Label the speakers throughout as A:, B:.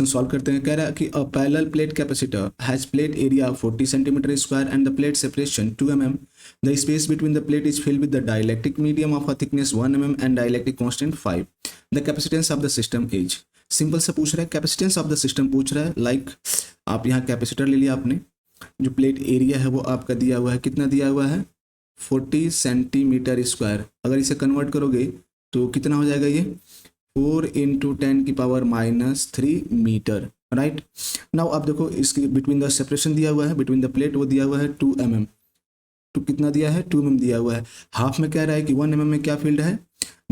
A: Solve करते हैं। कह रहा है कि a parallel plate capacitor has plate area 40 centimetre square and the plate separation 2 mm. The space between the plate is filled with the dielectric medium of a thickness 1 mm and dielectric constant 5. The capacitance of the system is, simple सा पूछ रहा है, capacitance of the system पूछ रहा है। Like आप यहाँ capacitor ले लिया आपने, जो प्लेट एरिया है वो आपका दिया हुआ है, कितना दिया हुआ है 40 सेंटीमीटर स्क्वायर। अगर इसे कन्वर्ट करोगे तो कितना हो जाएगा ये 4 इंटू 10 की पावर -3 मीटर, राइट। नाउ आप देखो इसके बिटवीन द सेपरेशन दिया हुआ है, बिटवीन द प्लेट वो दिया हुआ है 2 mm, तो कितना दिया है 2 mm दिया हुआ है। हाफ में कह रहा है कि 1 mm में क्या फील्ड है,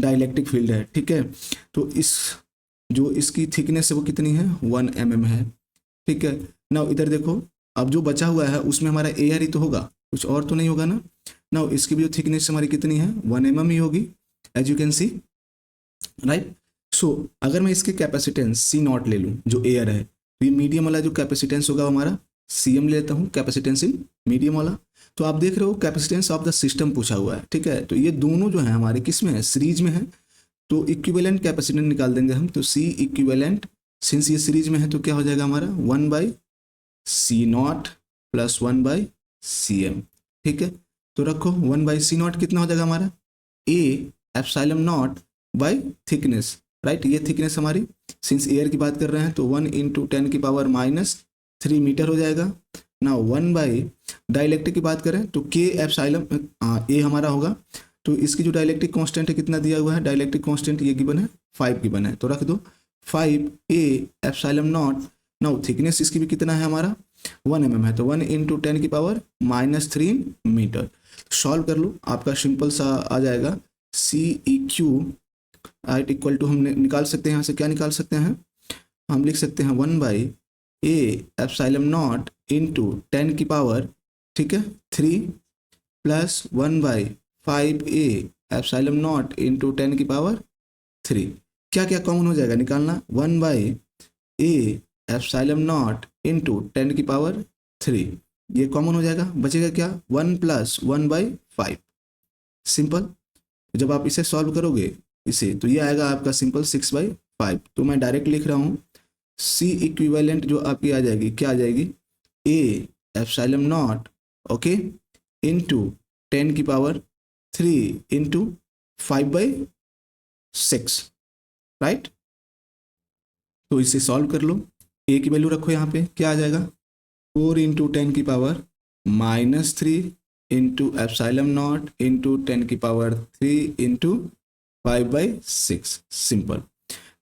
A: डाइलेक्ट्रिक फील्ड है, ठीक है। तो इस जो इसकी थिकनेस है वो कितनी है 1 mm है, ठीक है। नाउ इधर देखो, अब जो बचा हुआ है उसमें हमारा एयर ही तो होगा, कुछ और तो नहीं होगा ना। नाउ इसकी भी जो थिकनेस हमारी कितनी है 1 mm ही होगी, as you can see, right. So अगर मैं इसके कैपेसिटेंस सी नॉट ले लूँ जो एयर है, तो ये मीडियम वाला जो कैपेसिटेंस होगा हमारा CM ले लेता हूँ, कैपेसिटेंस इन मीडियम वाला। तो आप देख रहे हो कैपेसिटेंस ऑफ द सिस्टम पूछा हुआ है, ठीक है। तो ये दोनों जो है हमारे किस में है, सीरीज में है, तो इक्विवेलेंट कैपेसिटेंस निकाल देंगे हम। तो C इक्विवेलेंट, सिंस ये सीरीज में है तो क्या हो जाएगा हमारा 1/C0 प्लस 1/CM, ठीक है। तो रखो 1/C0 कितना हो जाएगा हमारा A epsilon not by thickness, right. ये थिकनेस हमारी सिंस एयर की बात कर रहे हैं तो 1 इंटू 10 की पावर -3 मीटर हो जाएगा ना। 1 डाइलेक्ट्रिक की बात करें तो K एप्सिलॉन A हमारा होगा। तो इसकी जो डाइलेक्ट्रिक कांस्टेंट है कितना दिया हुआ है, डाइलेक्ट्रिक कांस्टेंट ये गिवन है 5 गिवन है, तो रख दो 5A epsilon not. Now thickness इसकी भी कितना है हमारा 1 mm है, तो 1 इंटू 10 की पावर -3 मीटर। सॉल्व कर लो, आपका सिंपल सा आ जाएगा CEQ राइट इक्वल टू, हम निकाल सकते हैं यहाँ से, क्या निकाल सकते हैं, हम लिख सकते हैं 1/A एप्सिलॉन नॉट इंटू 10 की पावर, ठीक है 3 plus 1/5A epsilon not into 10 की पावर 3। क्या क्या कॉमन हो जाएगा निकालना, 1/A एप्सिलॉन नॉट इंटू 10 की पावर 3, ये कॉमन हो जाएगा, बचेगा क्या 1 प्लस 1/5, सिंपल। जब आप इसे सॉल्व करोगे इसे तो ये आएगा आपका सिंपल 6/5। तो मैं डायरेक्ट लिख रहा हूँ C इक्विवेलेंट जो आपकी आ जाएगी, क्या आ जाएगी A epsilon not, okay, into 10 की पावर 3 इंटू 5/6, राइट। तो इसे सॉल्व कर लो, A की वैल्यू रखो यहाँ पे, क्या आ जाएगा 4 इंटू 10 की power -3 into epsilon not into 10 की पावर 3 इंटू 5/6, सिंपल।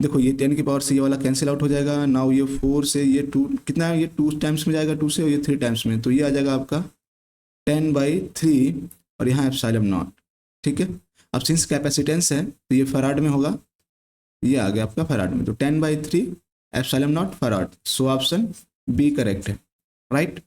A: देखो ये 10 की पावर से ये वाला कैंसिल आउट हो जाएगा। नाउ ये 4 से ये 2 कितना है, ये 2 टाइम्स में जाएगा 2 से, और ये 3 टाइम्स में, तो ये आ जाएगा आपका 10/3 और यहाँ एप्सिलॉन नॉट, ठीक है। अब सिंस कैपेसिटेंस है तो ये फराड में होगा, ये आ गया आपका फराड में, तो 10/3 epsilon naught farad. So option B correct है, राइट।